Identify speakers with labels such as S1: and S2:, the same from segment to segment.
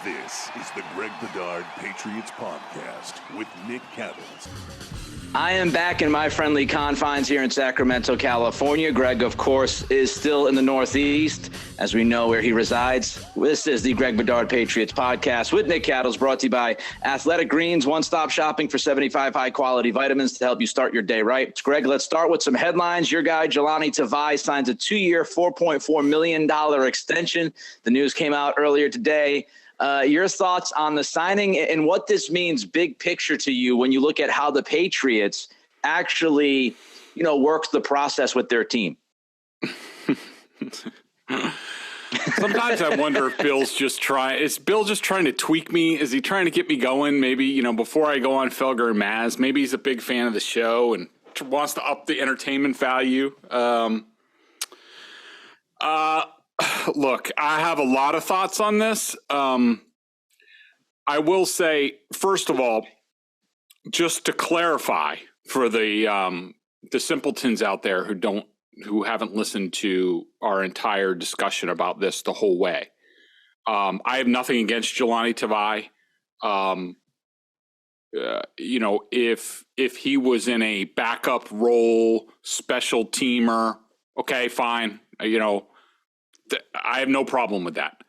S1: This is the Greg Bedard Patriots Podcast with Nick Cattles.
S2: I am back in my friendly confines here in Sacramento, California. Greg, of course, is still in the Northeast, as we know where he resides. This is the Greg Bedard Patriots Podcast with Nick Cattles, brought to you by Athletic Greens, one-stop shopping for 75 high-quality vitamins to help you start your day right. Greg, let's start with some headlines. Your guy, Jahlani Tavai, signs a 2-year, $4.4 million extension. The news came out earlier today. Your thoughts on the signing and what this means big picture to you when you look at how the Patriots actually, works the process with their team.
S3: Sometimes I wonder if is Bill just trying to tweak me? Is he trying to get me going? Maybe, before I go on Felger and Maz, maybe he's a big fan of the show and wants to up the entertainment value. Look, I have a lot of thoughts on this. I will say, first of all, just to clarify for the simpletons out there who haven't listened to our entire discussion about this the whole way. I have nothing against Jahlani Tavai. If he was in a backup role, special teamer, okay, fine. I have no problem with that.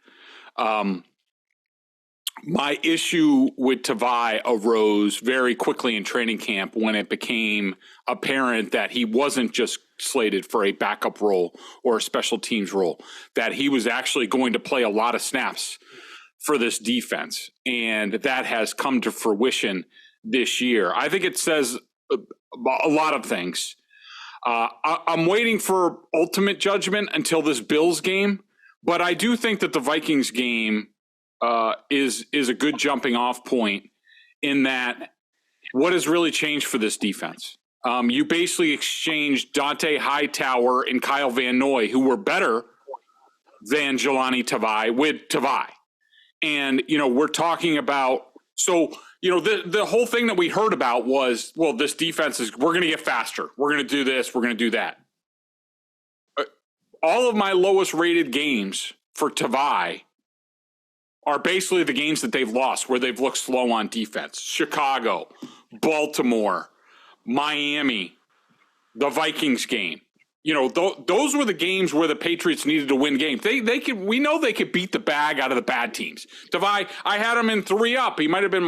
S3: My issue with Tavai arose very quickly in training camp when it became apparent that he wasn't just slated for a backup role or a special teams role, that he was actually going to play a lot of snaps for this defense. And that has come to fruition this year. I think it says a lot of things. I'm waiting for ultimate judgment until this Bills game, but I do think that the Vikings game is a good jumping off point in that what has really changed for this defense. You basically exchanged Dante Hightower and Kyle Van Noy, who were better than Jahlani Tavai, with Tavai. And, we're talking about – so – the whole thing that we heard about was, well, this defense we're going to get faster. We're going to do this. We're going to do that. All of my lowest rated games for Tavai are basically the games that they've lost where they've looked slow on defense. Chicago, Baltimore, Miami, the Vikings game. Those were the games where the Patriots needed to win games. We know they could beat the bag out of the bad teams. Tavai, I had him in 3-up. He might have been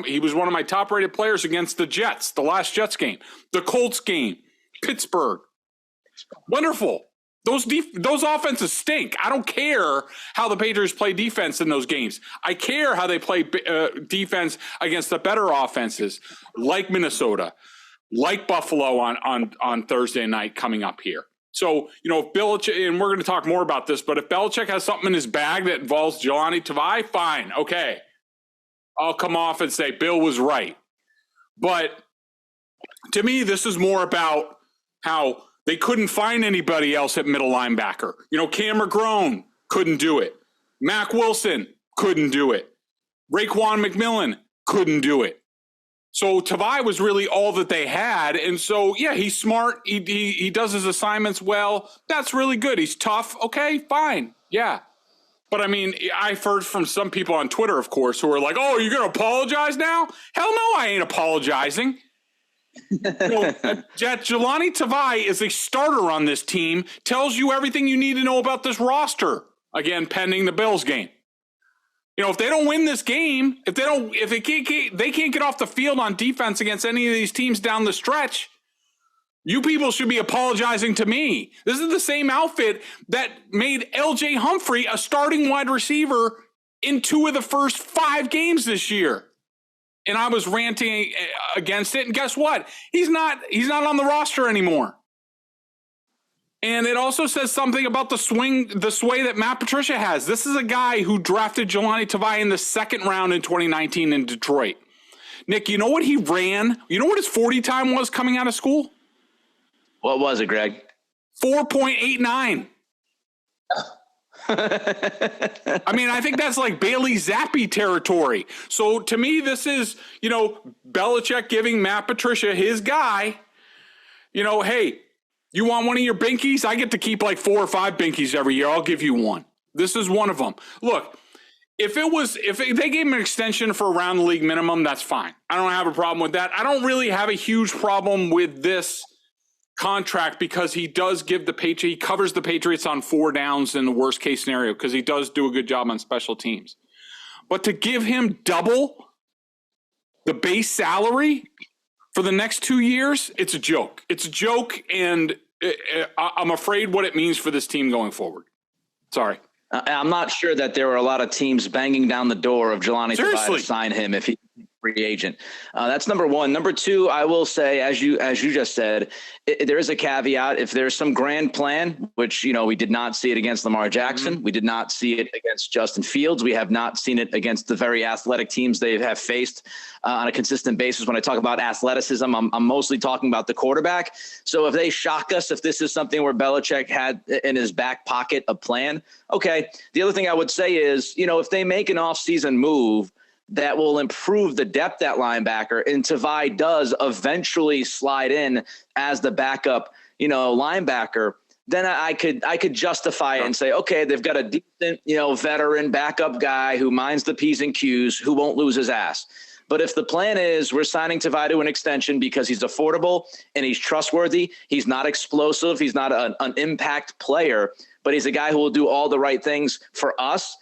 S3: he was one of my top rated players against the Jets, the last Jets game, the Colts game, Pittsburgh. Wonderful. Those offenses stink. I don't care how the Patriots play defense in those games. I care how they play defense against the better offenses like Minnesota, like Buffalo on Thursday night coming up here. So, if Belichick, and we're going to talk more about this, but if Belichick has something in his bag that involves Jahlani Tavai, fine, okay. I'll come off and say Bill was right. But to me, this is more about how they couldn't find anybody else at middle linebacker. Cam McGrone couldn't do it. Mack Wilson couldn't do it. Raekwon McMillan couldn't do it. So Tavai was really all that they had. And so, yeah, he's smart. He does his assignments well. That's really good. He's tough. Okay, fine. Yeah. But, I've heard from some people on Twitter, of course, who are like, oh, you're going to apologize now? Hell no, I ain't apologizing. Jahlani Tavai is a starter on this team, tells you everything you need to know about this roster. Again, pending the Bills game. If they don't win this game, if they can't get off the field on defense against any of these teams down the stretch, you people should be apologizing to me. This is the same outfit that made L.J. Humphrey a starting wide receiver in 2 of the first 5 games this year. And I was ranting against it. And guess what? He's not on the roster anymore. And it also says something about the sway that Matt Patricia has. This is a guy who drafted Jahlani Tavai in the 2nd round in 2019 in Detroit. Nick, you know what he ran? You know what his 40 time was coming out of school?
S2: What was it, Greg?
S3: 4.89. I think that's like Bailey Zappi territory. So to me, this is, Belichick giving Matt Patricia, his guy, hey, you want one of your binkies? I get to keep like 4 or 5 binkies every year. I'll give you one. This is one of them. Look, if they gave him an extension for around the league minimum, that's fine. I don't have a problem with that. I don't really have a huge problem with this contract because he does give he covers the Patriots on 4 downs in the worst case scenario because he does do a good job on special teams. But to give him double the base salary for the next 2 years, it's a joke. It's a joke, and I'm afraid what it means for this team going forward. Sorry.
S2: I'm not sure that there were a lot of teams banging down the door of Jahlani Tavai to sign him if he's a free agent. That's number one. Number two, I will say, as you just said, there is a caveat. If there's some grand plan, which, we did not see it against Lamar Jackson. Mm-hmm. We did not see it against Justin Fields. We have not seen it against the very athletic teams they have faced on a consistent basis. When I talk about athleticism, I'm mostly talking about the quarterback. So if they shock us, if this is something where Belichick had in his back pocket a plan, okay. The other thing I would say is, if they make an offseason move that will improve the depth at linebacker, and Tavai does eventually slide in as the backup, linebacker, then I could justify it and say, okay, they've got a decent, veteran backup guy who minds the P's and Q's, who won't lose his ass. But if the plan is we're signing Tavai to an extension because he's affordable and he's trustworthy, he's not explosive, he's not an impact player, but he's a guy who will do all the right things for us,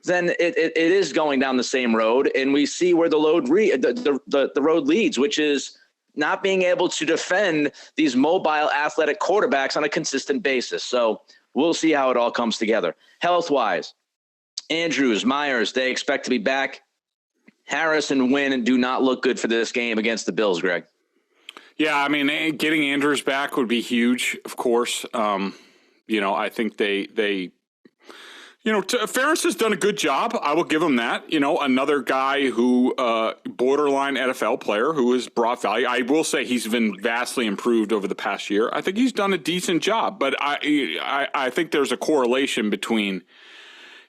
S2: then it is going down the same road. And we see where the road leads, which is not being able to defend these mobile athletic quarterbacks on a consistent basis. So we'll see how it all comes together. Health-wise, Andrews, Myers, they expect to be back. Harris and Wynn do not look good for this game against the Bills, Greg.
S3: Yeah, I mean, getting Andrews back would be huge, of course. I think they Ferentz has done a good job. I will give him that. Another guy who, borderline NFL player who has brought value. I will say he's been vastly improved over the past year. I think he's done a decent job, but I think there's a correlation between,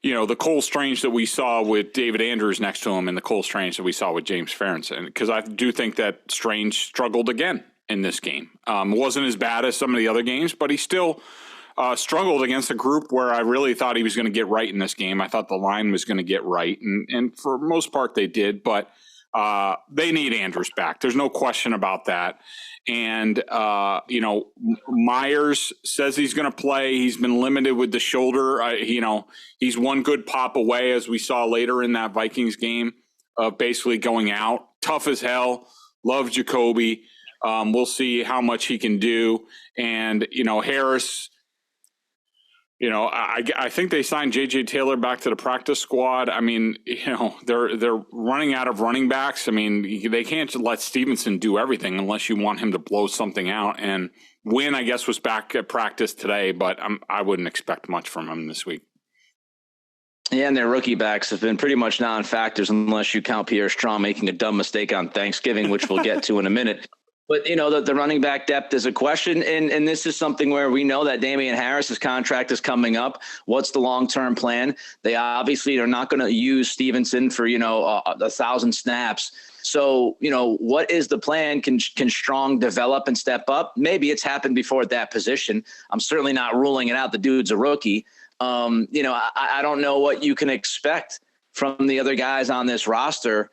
S3: the Cole Strange that we saw with David Andrews next to him and the Cole Strange that we saw with James Ferentz. And because I do think that Strange struggled again in this game. Wasn't as bad as some of the other games, but he still struggled against a group where I really thought he was going to get right in this game. I thought the line was going to get right, and for most part they did, but they need Andrews back. There's no question about that. And, Myers says he's going to play. He's been limited with the shoulder. He's one good pop away, as we saw later in that Vikings game, of basically going out. Tough as hell. Love Jacoby. We'll see how much he can do. And, Harris, I think they signed J.J. Taylor back to the practice squad. I mean, they're running out of running backs. I mean, they can't let Stevenson do everything unless you want him to blow something out. And Wynn, I guess, was back at practice today, but I wouldn't expect much from him this week.
S2: Yeah, and their rookie backs have been pretty much non-factors unless you count Pierre Strong making a dumb mistake on Thanksgiving, which we'll get to in a minute. But, the running back depth is a question, and this is something where we know that Damian Harris's contract is coming up. What's the long-term plan? They obviously are not going to use Stevenson for, 1,000 snaps. So, what is the plan? Can Strong develop and step up? Maybe it's happened before at that position. I'm certainly not ruling it out. The dude's a rookie. I don't know what you can expect from the other guys on this roster,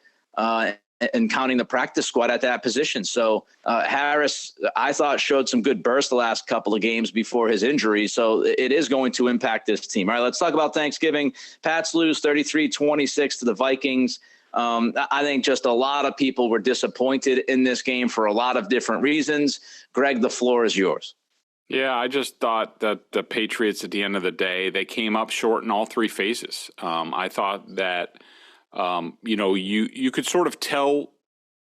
S2: and counting the practice squad at that position. So Harris, I thought, showed some good burst the last couple of games before his injury. So it is going to impact this team. All right, let's talk about Thanksgiving. Pats lose 33-26 to the Vikings. I think just a lot of people were disappointed in this game for a lot of different reasons. Greg, the floor is yours.
S3: Yeah, I just thought that the Patriots, at the end of the day, they came up short in all three phases. I thought that you could sort of tell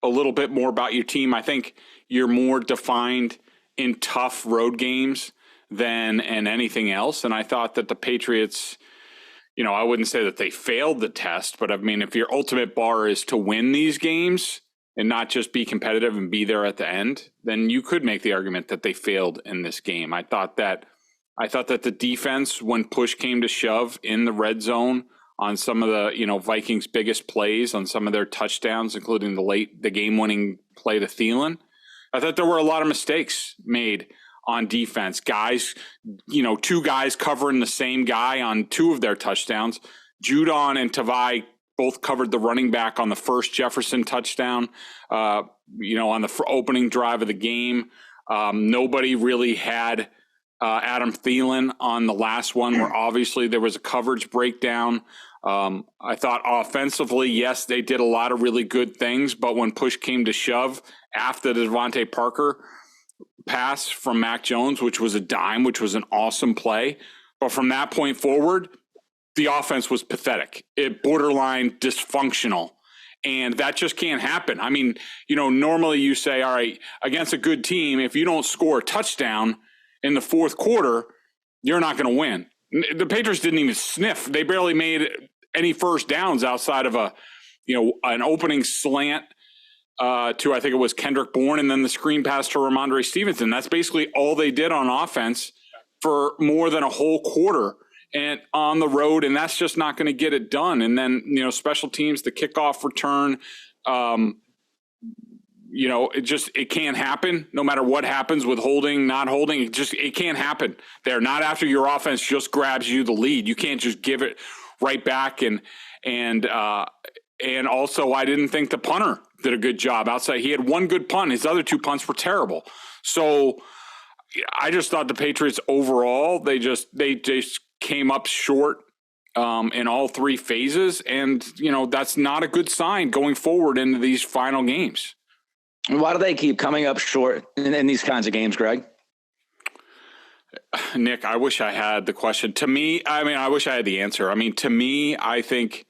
S3: a little bit more about your team. I think you're more defined in tough road games than in anything else. And I thought that the Patriots, I wouldn't say that they failed the test, but I mean, if your ultimate bar is to win these games and not just be competitive and be there at the end, then you could make the argument that they failed in this game. I thought that the defense, when push came to shove in the red zone, on some of the, Vikings' biggest plays, on some of their touchdowns, including the game-winning play to Thielen. I thought there were a lot of mistakes made on defense. Guys, two guys covering the same guy on two of their touchdowns Judon and Tavai both covered the running back on the first Jefferson touchdown, on the opening drive of the game. Nobody really had Adam Thielen on the last one, where obviously there was a coverage breakdown. I thought offensively, yes, they did a lot of really good things, but when push came to shove after the Devontae Parker pass from Mac Jones, which was a dime, which was an awesome play, but from that point forward, the offense was pathetic. It borderline dysfunctional. And that just can't happen. I mean, normally you say, all right, against a good team, if you don't score a touchdown in the fourth quarter, you're not going to win. The Patriots didn't even sniff. They barely made any first downs outside of an opening slant to, I think it was Kendrick Bourne, and then the screen pass to Ramondre Stevenson. That's basically all they did on offense for more than a whole quarter and on the road, and that's just not going to get it done. And then, special teams, the kickoff return, it can't happen no matter what happens with holding, not holding. It can't happen there. Not after your offense just grabs you the lead. You can't just give it right back. And also, I didn't think the punter did a good job outside. He had one good punt. His other two punts were terrible. So I just thought the Patriots overall, they just came up short in all three phases. And, that's not a good sign going forward into these final games.
S2: Why do they keep coming up short in these kinds of games, Greg?
S3: Nick, I wish I had the question. To me, I wish I had the answer. To me, I think,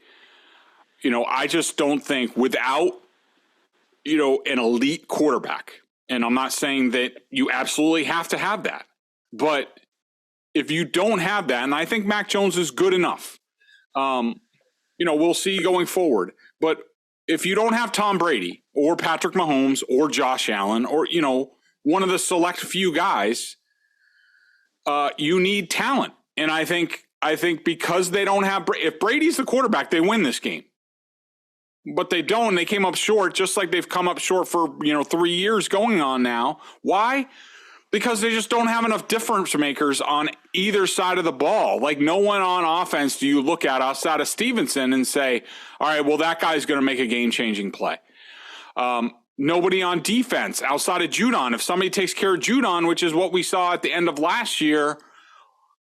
S3: I just don't think without, an elite quarterback, and I'm not saying that you absolutely have to have that, but if you don't have that, and I think Mac Jones is good enough, we'll see going forward. But if you don't have Tom Brady or Patrick Mahomes or Josh Allen or, one of the select few guys, you need talent. And I think because they don't have – if Brady's the quarterback, they win this game. But they don't. They came up short just like they've come up short for, 3 years going on now. Why? Because they just don't have enough difference makers on either side of the ball. Like, no one on offense do you look at outside of Stevenson and say, all right, well, that guy's going to make a game-changing play. Nobody on defense outside of Judon. If somebody takes care of Judon, which is what we saw at the end of last year,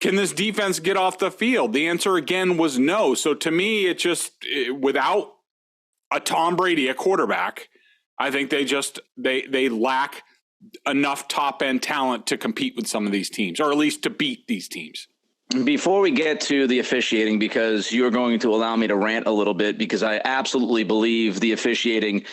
S3: can this defense get off the field? The answer, again, was no. So to me, without a Tom Brady, a quarterback, I think they lack enough top-end talent to compete with some of these teams, or at least to beat these teams.
S2: Before we get to the officiating, because you're going to allow me to rant a little bit, because I absolutely believe the officiating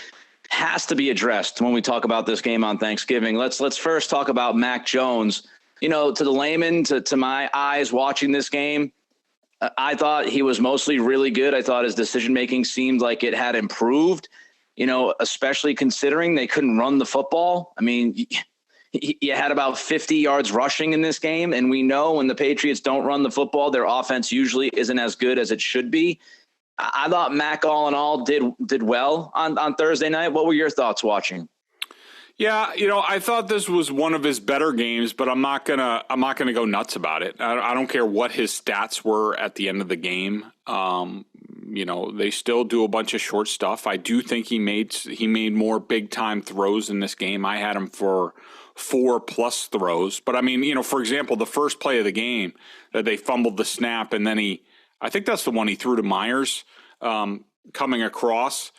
S2: has to be addressed when we talk about this game on Thanksgiving. Let's first talk about Mac Jones. To the layman, to my eyes watching this game, I thought he was mostly really good. I thought his decision-making seemed like it had improved. Especially considering they couldn't run the football. You had about 50 yards rushing in this game, and we know when the Patriots don't run the football, their offense usually isn't as good as it should be. I thought Mac, all in all, did well on Thursday night. What were your thoughts watching?
S3: Yeah, I thought this was one of his better games, but I'm not gonna go nuts about it. I don't care what his stats were at the end of the game. They still do a bunch of short stuff. I do think he made more big time throws in this game. I had him for 4+ throws, but for example, the first play of the game that they fumbled the snap, and then I think that's the one he threw to Myers coming across.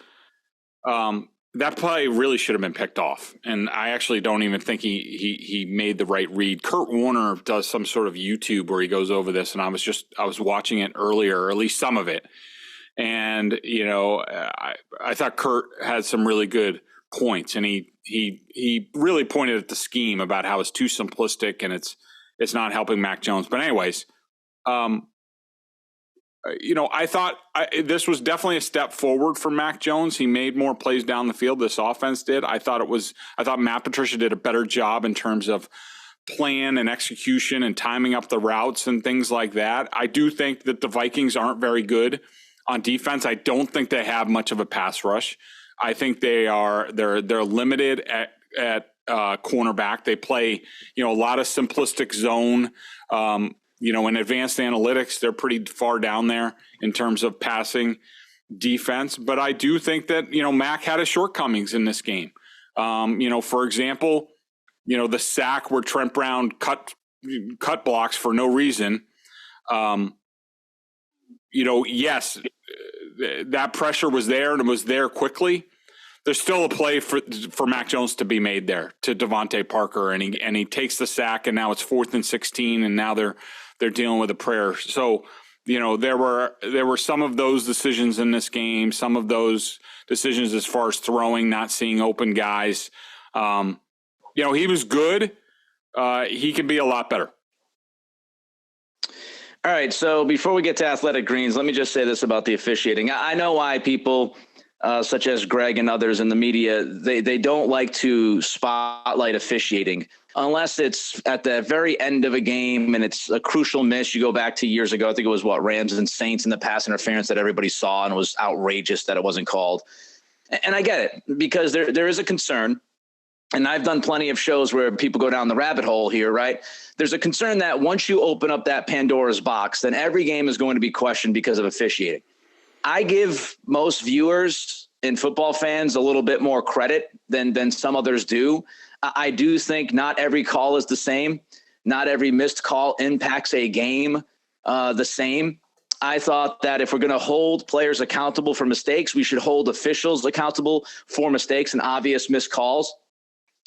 S3: That play really should have been picked off, and I actually don't even think he made the right read. Kurt Warner does some sort of YouTube where he goes over this, and I was watching it earlier, or at least some of it, and I thought Kurt had some really good points, and he really pointed at the scheme about how it's too simplistic and it's not helping Mac Jones. But anyways, I thought this was definitely a step forward for Mac Jones. He made more plays down the field. This offense did. I thought Matt Patricia did a better job in terms of plan and execution and timing up the routes and things like that. I do think that the Vikings aren't very good on defense. I don't think they have much of a pass rush. I think they're limited at cornerback. They play, a lot of simplistic zone. In advanced analytics, they're pretty far down there in terms of passing defense. But I do think that, Mac had his shortcomings in this game. For example, the sack where Trent Brown cut blocks for no reason. Yes, that pressure was there and it was there quickly. There's still a play for Mac Jones to be made there to Devontae Parker, and he takes the sack, and now it's 4th and 16, and now they're dealing with a prayer. So, there were some of those decisions in this game, some of those decisions as far as throwing, not seeing open guys. He was good. He can be a lot better.
S2: All right, so before we get to Athletic Greens, let me just say this about the officiating. I know why people such as Greg and others in the media, they don't like to spotlight officiating unless it's at the very end of a game and it's a crucial miss. You go back to years ago, I think it was Rams and Saints and the pass interference that everybody saw, and it was outrageous that it wasn't called. And I get it, because there is a concern. And I've done plenty of shows where people go down the rabbit hole here, right? There's a concern that once you open up that Pandora's box, then every game is going to be questioned because of officiating. I give most viewers and football fans a little bit more credit than some others do. I do think not every call is the same. Not every missed call impacts a game the same. I thought that if we're going to hold players accountable for mistakes, we should hold officials accountable for mistakes and obvious missed calls.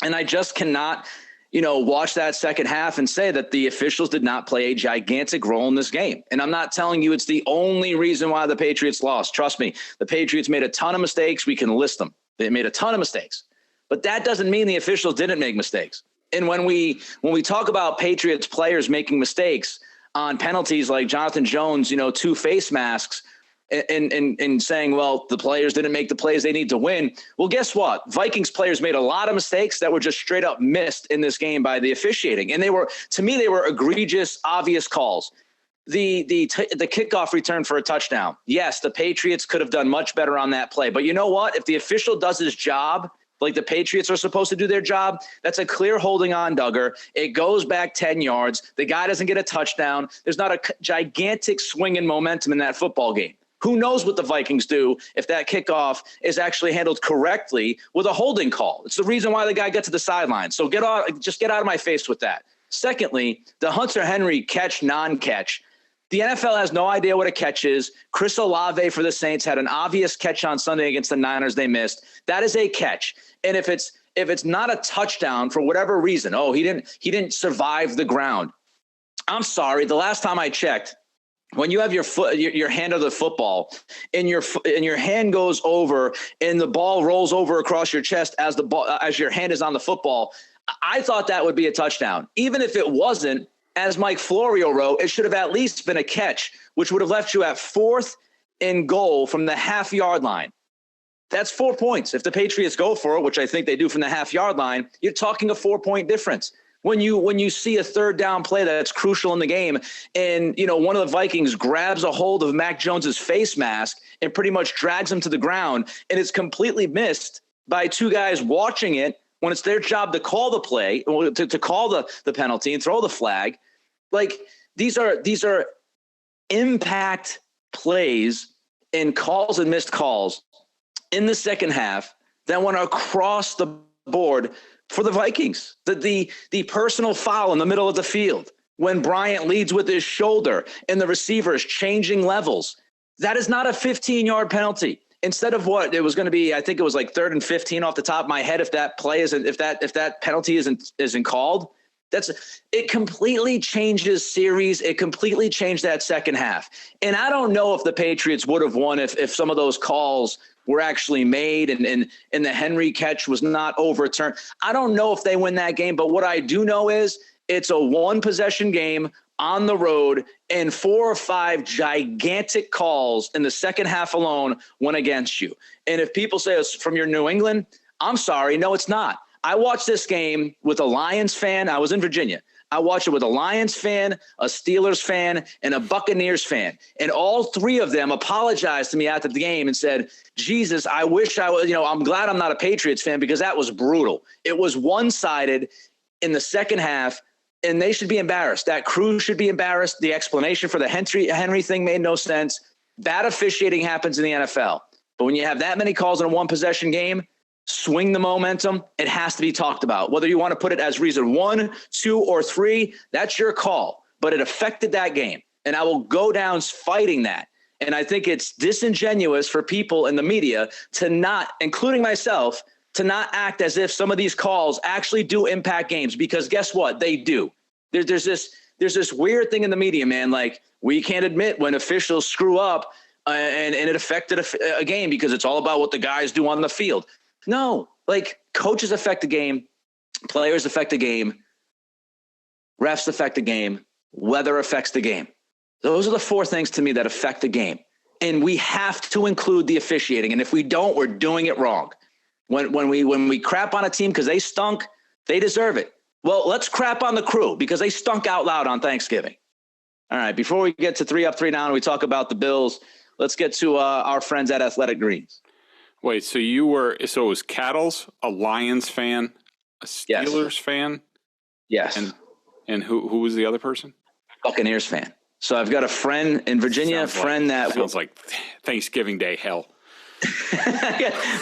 S2: And I just cannot, watch that second half and say that the officials did not play a gigantic role in this game. And I'm not telling you it's the only reason why the Patriots lost. Trust me, the Patriots made a ton of mistakes. We can list them. They made a ton of mistakes. But that doesn't mean the officials didn't make mistakes. And when we talk about Patriots players making mistakes on penalties like Jonathan Jones, 2 face masks, and saying, well, the players didn't make the plays they need to win. Well, guess what? Vikings players made a lot of mistakes that were just straight up missed in this game by the officiating. And they were egregious, obvious calls. The kickoff return for a touchdown. Yes, the Patriots could have done much better on that play. But you know what? If the official does his job like the Patriots are supposed to do their job, that's a clear holding on, Duggar. It goes back 10 yards. The guy doesn't get a touchdown. There's not a gigantic swing in momentum in that football game. Who knows what the Vikings do if that kickoff is actually handled correctly with a holding call? It's the reason why the guy got to the sideline. So just get out of my face with that. Secondly, the Hunter Henry catch, non-catch. The NFL has no idea what a catch is. Chris Olave for the Saints had an obvious catch on Sunday against the Niners they missed. That is a catch. And if it's not a touchdown for whatever reason, he didn't survive the ground. I'm sorry. The last time I checked, when you have your hand on the football and your hand goes over and the ball rolls over across your chest as your hand is on the football, I thought that would be a touchdown. Even if it wasn't, as Mike Florio wrote, it should have at least been a catch, which would have left you at 4th and goal from the half-yard line. That's 4 points. If the Patriots go for it, which I think they do from the half-yard line, you're talking a 4-point difference. When you see a third down play that's crucial in the game, and one of the Vikings grabs a hold of Mac Jones's face mask and pretty much drags him to the ground, and it's completely missed by 2 guys watching it when it's their job to call the play, to call the penalty and throw the flag. Like these are impact plays and calls and missed calls in the second half that went across the board for the Vikings. The personal foul in the middle of the field when Bryant leads with his shoulder and the receiver is changing levels. That is not a 15-yard penalty. Instead of what it was going to be, I think it was like 3rd and 15 off the top of my head. If that play isn't, if that penalty isn't called, it completely changes series. It completely changed that second half. And I don't know if the Patriots would have won if some of those calls were actually made and the Henry catch was not overturned. I don't know if they win that game, but what I do know is it's a 1-possession game on the road, and 4 or 5 gigantic calls in the second half alone went against you. And if people say it's from your New England, I'm sorry. No, it's not. I watched this game with a Lions fan. I was in Virginia. I watched it with a Lions fan, a Steelers fan, and a Buccaneers fan. And all 3 of them apologized to me after the game and said, Jesus, I wish I was, I'm glad I'm not a Patriots fan because that was brutal. It was one-sided in the second half. and they should be embarrassed. That crew should be embarrassed. The explanation for the Henry thing made no sense. Bad officiating happens in the NFL. But when you have that many calls in a one-possession game, swing the momentum, it has to be talked about. Whether you want to put it as reason 1, 2, or 3, that's your call. But it affected that game. And I will go down fighting that. And I think it's disingenuous for people in the media to not, including myself, to not act as if some of these calls actually do impact games, because guess what? They do. There's this weird thing in the media, man. Like, we can't admit when officials screw up and it affected a game because it's all about what the guys do on the field. No, like, coaches affect the game, players affect the game, refs affect the game, weather affects the game. Those are the 4 things to me that affect the game. And we have to include the officiating. And if we don't, we're doing it wrong. When we crap on a team because they stunk, they deserve it. Well, let's crap on the crew because they stunk out loud on Thanksgiving. All right, before we get to 3 Up, 3 Down, and we talk about the Bills, let's get to our friends at Athletic Greens.
S3: Wait, so it was Cattles, a Lions fan, a Steelers fan?
S2: Yes.
S3: And who was the other person?
S2: Buccaneers fan. So I've got a friend in Virginia,
S3: sounds like Thanksgiving Day hell.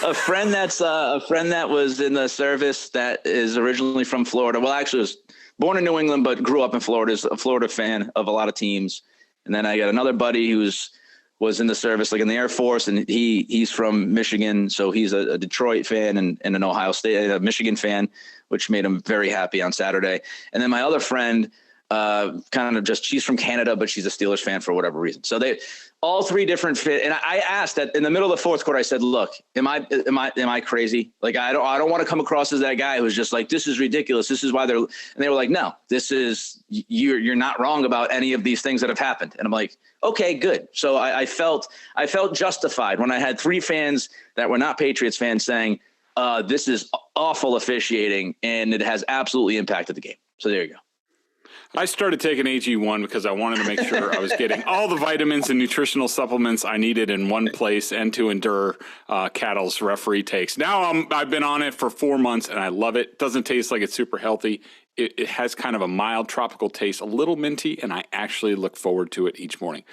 S2: a friend that was in the service that is originally from Florida. Well, actually was born in New England, but grew up in Florida. Is a Florida fan of a lot of teams. And then I got another buddy who was in the service, like in the Air Force, and he's from Michigan. So he's a Detroit fan and an Ohio State, a Michigan fan, which made him very happy on Saturday. And then my other friend, she's from Canada, but she's a Steelers fan for whatever reason. So they all 3 different fit. And I asked that in the middle of the 4th quarter, I said, look, am I crazy? Like, I don't want to come across as that guy who's just like, this is ridiculous. This is why and they were like, no, this is, you're not wrong about any of these things that have happened. And I'm like, okay, good. So I felt justified when I had 3 fans that were not Patriots fans saying, this is awful officiating and it has absolutely impacted the game. So there you go.
S3: I started taking AG1 because I wanted to make sure I was getting all the vitamins and nutritional supplements I needed in one place and to endure Cattle's referee takes. Now I've been on it for 4 months and I love it. Doesn't taste like it's super healthy. It has kind of a mild tropical taste, a little minty, and I actually look forward to it each morning.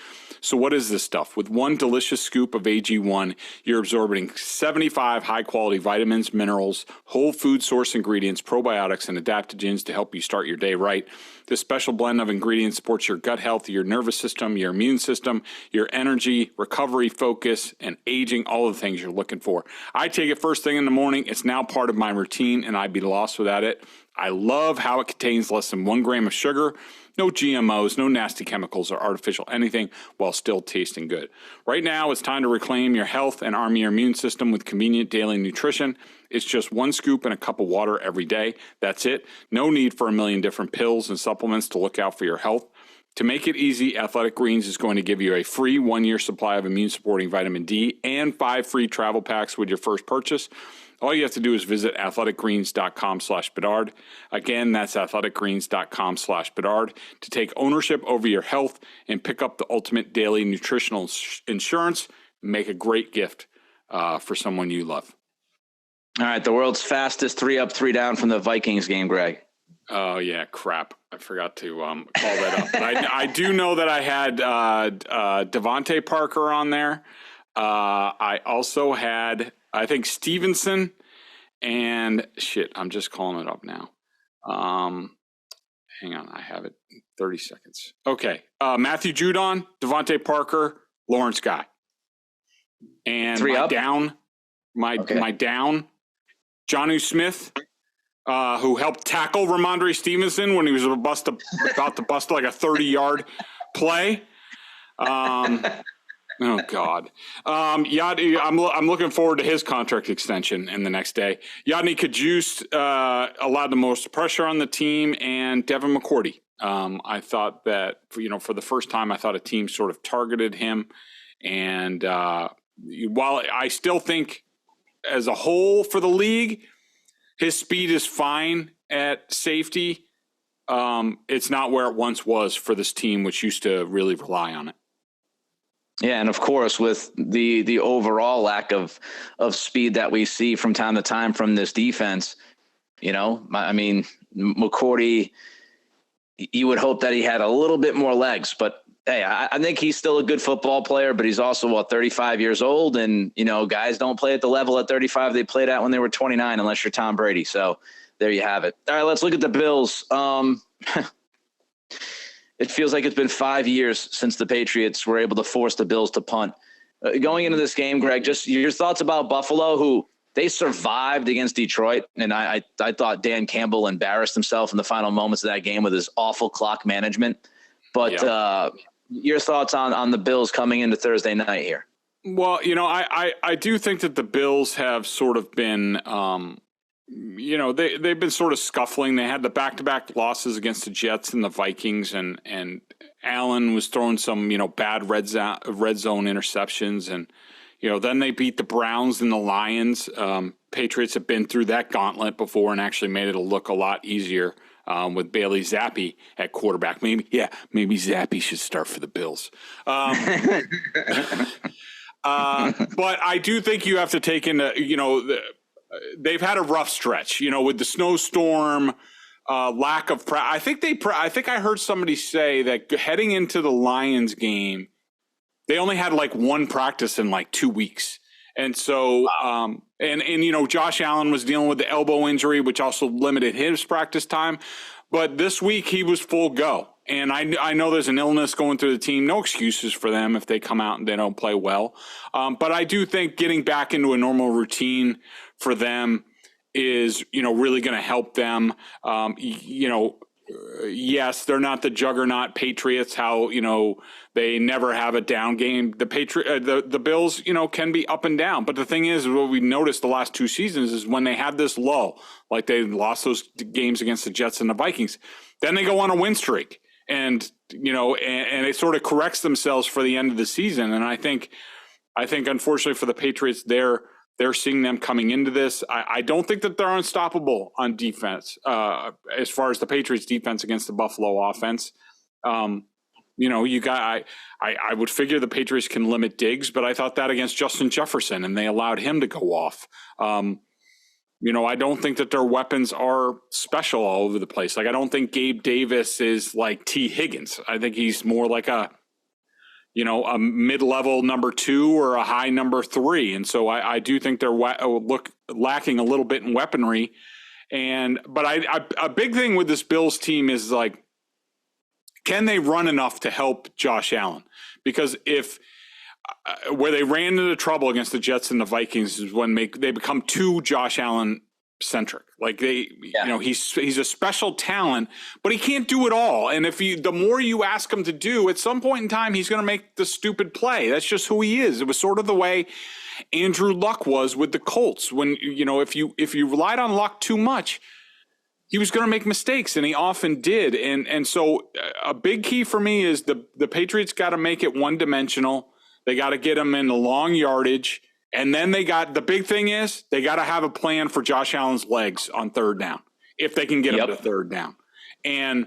S3: So what is this stuff? With 1 delicious scoop of AG1, you're absorbing 75 high-quality vitamins, minerals, whole food source ingredients, probiotics, and adaptogens to help you start your day right. This special blend of ingredients supports your gut health, your nervous system, your immune system, your energy, recovery, focus, and aging, all the things you're looking for. I take it first thing in the morning. It's now part of my routine, and I'd be lost without it. I love how it contains less than 1 gram of sugar, no GMOs, no nasty chemicals or artificial anything, while still tasting good. Right now, it's time to reclaim your health and arm your immune system with convenient daily nutrition. It's just 1 scoop in a cup of water every day. That's it. No need for a million different pills and supplements to look out for your health. To make it easy, Athletic Greens is going to give you a free 1-year supply of immune-supporting vitamin D and 5 free travel packs with your first purchase. All you have to do is visit athleticgreens.com/Bedard. Again, that's athleticgreens.com/Bedard to take ownership over your health and pick up the ultimate daily nutritional insurance. Make a great gift for someone you love.
S2: All right, the world's fastest 3 Up, 3 Down from the Vikings game, Greg.
S3: Oh, yeah, crap. I forgot to call that up. But I do know that I had Devontae Parker on there. I also had, I think, Stevenson and I'm just calling it up now. Hang on. I have it in 30 seconds. Okay. Matthew Judon, Devontae Parker, Lawrence Guy. And
S2: 3 up?
S3: My down, Jonnu Smith, who helped tackle Ramondre Stevenson when he was about to bust like a 30-yard play. Oh God, Yadi, I'm looking forward to his contract extension in the next day. Yadni Kajust allowed the most pressure on the team, and Devin McCourty. I thought that for the first time, I thought a team sort of targeted him, and while I still think as a whole for the league, his speed is fine at safety. It's not where it once was for this team, which used to really rely on it.
S2: Yeah, and of course, with the overall lack of speed that we see from time to time from this defense, I mean, McCourty, you would hope that he had a little bit more legs. But hey, I think he's still a good football player, but he's also 35 years old, and guys don't play at the level at 35 they played at when they were 29, unless you're Tom Brady. So there you have it. All right, let's look at the Bills. It feels like it's been 5 years since the Patriots were able to force the Bills to punt. Going into this game, Greg, just your thoughts about Buffalo, who they survived against Detroit. And I thought Dan Campbell embarrassed himself in the final moments of that game with his awful clock management. But your thoughts on the Bills coming into Thursday night here?
S3: Well, I do think that the Bills have sort of been, they've been sort of scuffling. They had the back-to-back losses against the Jets and the Vikings, and Allen was throwing some, bad red zone interceptions. And, then they beat the Browns and the Lions. Patriots have been through that gauntlet before and actually made it look a lot easier with Bailey Zappi at quarterback. Maybe Zappi should start for the Bills. But I do think you have to take into, they've had a rough stretch, with the snowstorm, lack of I think I heard somebody say that heading into the Lions game, they only had like one practice in like 2 weeks. And so, Josh Allen was dealing with the elbow injury, which also limited his practice time. But this week he was full go. And I know there's an illness going through the team. No excuses for them if they come out and they don't play well. But I do think getting back into a normal routine for them is, really going to help them. Yes, they're not the juggernaut Patriots, how, they never have a down game. The Bills, can be up and down. But the thing is, what we noticed the last 2 seasons is when they had this lull, like they lost those games against the Jets and the Vikings, then they go on a win streak. And, and it sort of corrects themselves for the end of the season. And I think unfortunately for the Patriots, they're seeing them coming into this. I don't think that they're unstoppable on defense as far as the Patriots defense against the Buffalo offense. I would figure the Patriots can limit Diggs, but I thought that against Justin Jefferson, and they allowed him to go off. I don't think that their weapons are special all over the place. Like, I don't think Gabe Davis is like T. Higgins. I think he's more like a mid-level number 2 or a high number 3. And so I do think they're lacking a little bit in weaponry. But a big thing with this Bills team is like, can they run enough to help Josh Allen? Because where they ran into trouble against the Jets and the Vikings is when they become too Josh Allen centric. Like he's a special talent, but he can't do it all. And the more you ask him to do, at some point in time, he's going to make the stupid play. That's just who he is. It was sort of the way Andrew Luck was with the Colts. When, if you relied on Luck too much, he was going to make mistakes, and he often did. And so a big key for me is the Patriots got to make it one-dimensional. They got to get him in the long yardage. And then the big thing is they got to have a plan for Josh Allen's legs on third down, if they can get him to third down. And,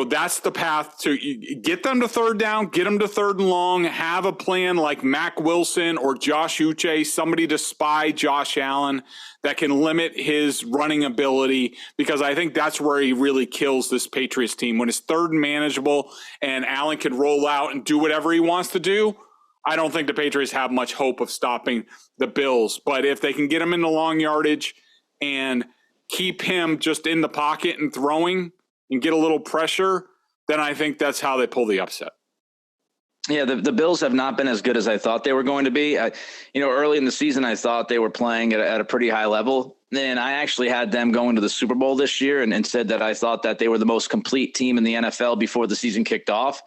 S3: that's the path to get them to third down, get them to third and long, have a plan like Mac Wilson or Josh Uche, somebody to spy Josh Allen that can limit his running ability, because I think that's where he really kills this Patriots team. When it's third and manageable and Allen can roll out and do whatever he wants to do, I don't think the Patriots have much hope of stopping the Bills. But if they can get him in the long yardage and keep him just in the pocket and throwing and get a little pressure, then I think that's how they pull the upset.
S2: Yeah, the Bills have not been as good as I thought they were going to be. Early in the season, I thought they were playing at a pretty high level. And I actually had them going to the Super Bowl this year and said that I thought that they were the most complete team in the NFL before the season kicked off.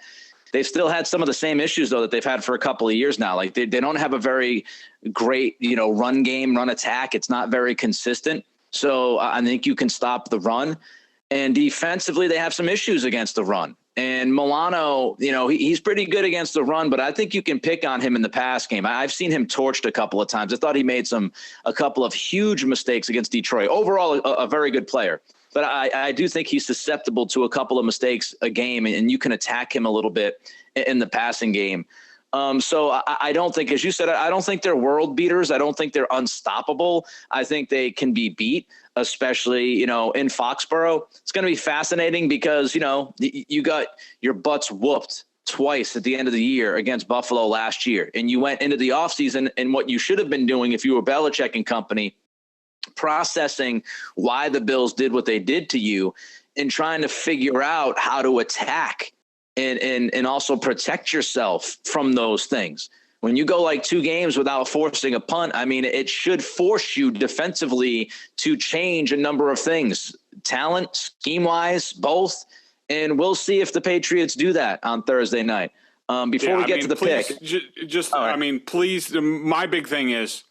S2: They've still had some of the same issues, though, that they've had for a couple of years now. Like they don't have a very great, run game, run attack. It's not very consistent. So I think you can stop the run. And defensively, they have some issues against the run. And Milano, he's pretty good against the run, but I think you can pick on him in the pass game. I've seen him torched a couple of times. I thought he made a couple of huge mistakes against Detroit. Overall, a very good player. But I do think he's susceptible to a couple of mistakes a game, and you can attack him a little bit in the passing game. So I don't think, as you said, I don't think they're world beaters. I don't think they're unstoppable. I think they can be beat, especially, in Foxborough. It's going to be fascinating because, you got your butts whooped twice at the end of the year against Buffalo last year. And you went into the offseason, and what you should have been doing if you were Belichick and company, processing why the Bills did what they did to you and trying to figure out how to attack and also protect yourself from those things. When you go like 2 games without forcing a punt, I mean, it should force you defensively to change a number of things, talent, scheme-wise, both. And we'll see if the Patriots do that on Thursday night. Before we get to the pick.
S3: Please, my big thing is,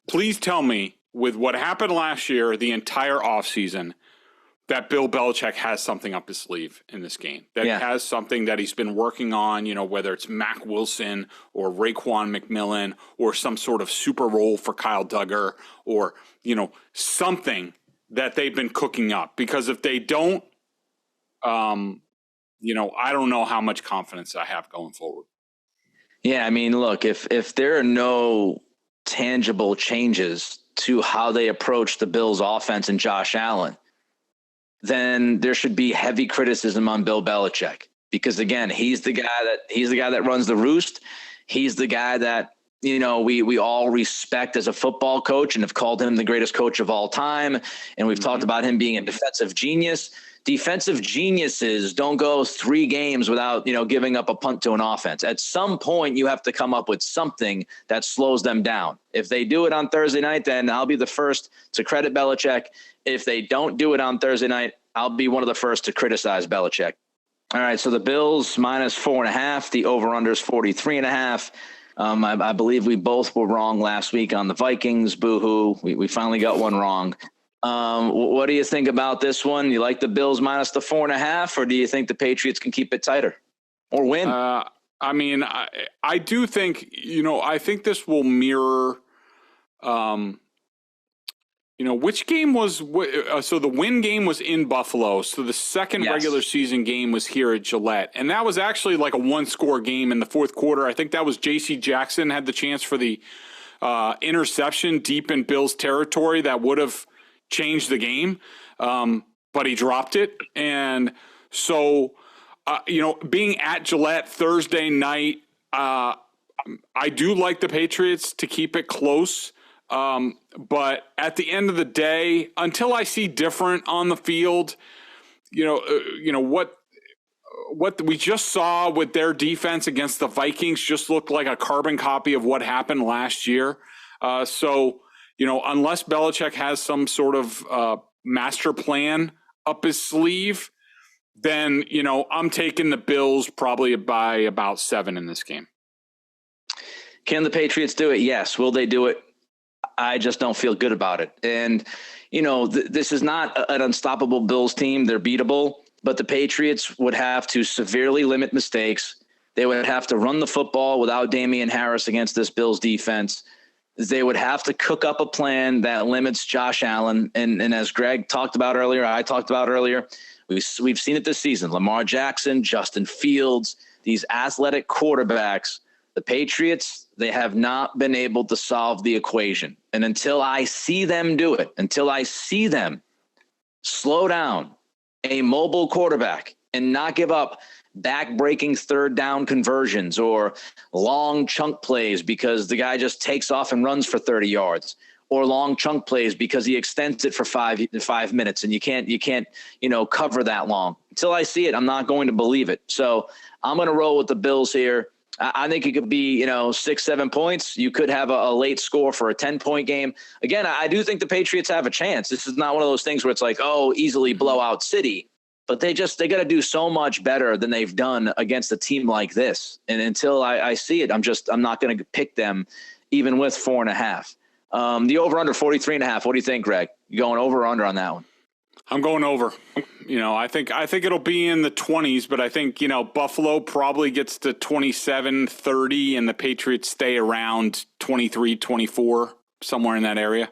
S3: please tell me, with what happened last year, the entire offseason, that Bill Belichick has something up his sleeve in this game, that has something that he's been working on, whether it's Mac Wilson or Raekwon McMillan or some sort of super role for Kyle Duggar or, something that they've been cooking up. Because if they don't, I don't know how much confidence I have going forward.
S2: Yeah, I mean, look, if there are no tangible changes to how they approach the Bills offense and Josh Allen, then there should be heavy criticism on Bill Belichick, because again, he's the guy that runs the roost. He's the guy that, we all respect as a football coach and have called him the greatest coach of all time. And we've talked about him being a defensive genius. Defensive geniuses don't go 3 games without, giving up a punt to an offense. At some point, you have to come up with something that slows them down. If they do it on Thursday night, then I'll be the first to credit Belichick. If they don't do it on Thursday night, I'll be one of the first to criticize Belichick. All right, so the Bills -4.5. The over-under is 43.5. I believe we both were wrong last week on the Vikings. Boo-hoo. We finally got one wrong. What do you think about this one? You like the Bills minus the 4.5, or do you think the Patriots can keep it tighter or win?
S3: I do think, I think this will mirror, which game was, so the win game was in Buffalo. So the second regular season game was here at Gillette. And that was actually like a 1-score game in the fourth quarter. I think that was J.C. Jackson had the chance for the interception deep in Bills territory that would have changed the game, but he dropped it. And so, being at Gillette Thursday night, I do like the Patriots to keep it close. But at the end of the day, until I see different on the field, what we just saw with their defense against the Vikings just looked like a carbon copy of what happened last year. So, unless Belichick has some sort of master plan up his sleeve, then, I'm taking the Bills probably by about 7 in this game.
S2: Can the Patriots do it? Yes. Will they do it? I just don't feel good about it. And, this is not an unstoppable Bills team. They're beatable, but the Patriots would have to severely limit mistakes. They would have to run the football without Damian Harris against this Bills defense. They would have to cook up a plan that limits Josh Allen. And as Greg talked about earlier, I talked about earlier, we've seen it this season. Lamar Jackson, Justin Fields, these athletic quarterbacks, the Patriots, they have not been able to solve the equation. And until I see them do it, until I see them slow down a mobile quarterback and not give up back-breaking third down conversions or long chunk plays because the guy just takes off and runs for 30 yards, or long chunk plays because he extends it for 5 minutes and you can't cover that long. Until I see it, I'm not going to believe it. So I'm going to roll with the Bills here. I think it could be, 6-7 points. You could have a late score for a 10-point game. Again, I do think the Patriots have a chance. This is not one of those things where it's like, easily blowout city. But they got to do so much better than they've done against a team like this. And until I see it, I'm not going to pick them, even with 4.5. The over under 43.5. What do you think, Greg? You going over or under on that one?
S3: I'm going over. I think it'll be in the 20s, but I think, Buffalo probably gets to 27-30 and the Patriots stay around 23-24, somewhere in that area.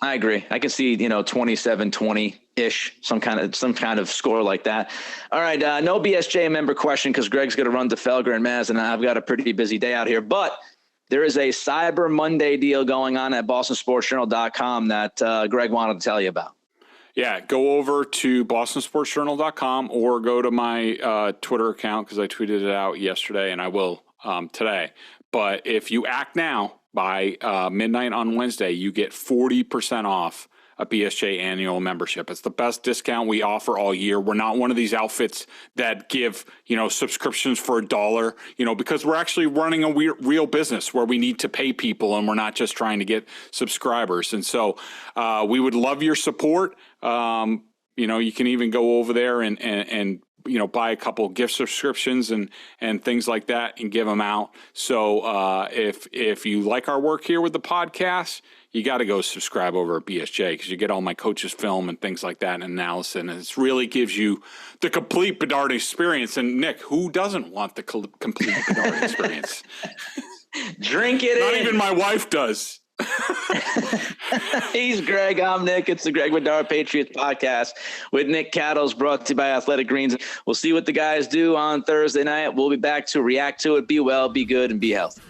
S2: I agree. I can see, 27-20-ish, some kind of score like that. All right. No BSJ member question because Greg's going to run to Felger and Maz, and I've got a pretty busy day out here. But there is a Cyber Monday deal going on at BostonSportsJournal.com that Greg wanted to tell you about.
S3: Yeah, go over to BostonSportsJournal.com or go to my Twitter account because I tweeted it out yesterday, and I will today. But if you act now, by midnight on Wednesday, you get 40% off a BSJ annual membership. It's the best discount we offer all year. We're not one of these outfits that give, subscriptions for $1, because we're actually running a real business where we need to pay people and we're not just trying to get subscribers. And so we would love your support. You can even go over there and buy a couple gift subscriptions and things like that and give them out. So if you like our work here with the podcast, you got to go subscribe over at BSJ because you get all my coaches' film and things like that and analysis. And it really gives you the complete Bedard experience. And Nick, who doesn't want the complete Bedard experience?
S2: Drink it
S3: Not
S2: in.
S3: even my wife does.
S2: He's Greg. I'm Nick. It's the Greg Bedard Patriots Podcast with Nick Cattles, brought to you by Athletic Greens. We'll see what the guys do on Thursday night. We'll be back to react to it. Be well, be good, and be healthy.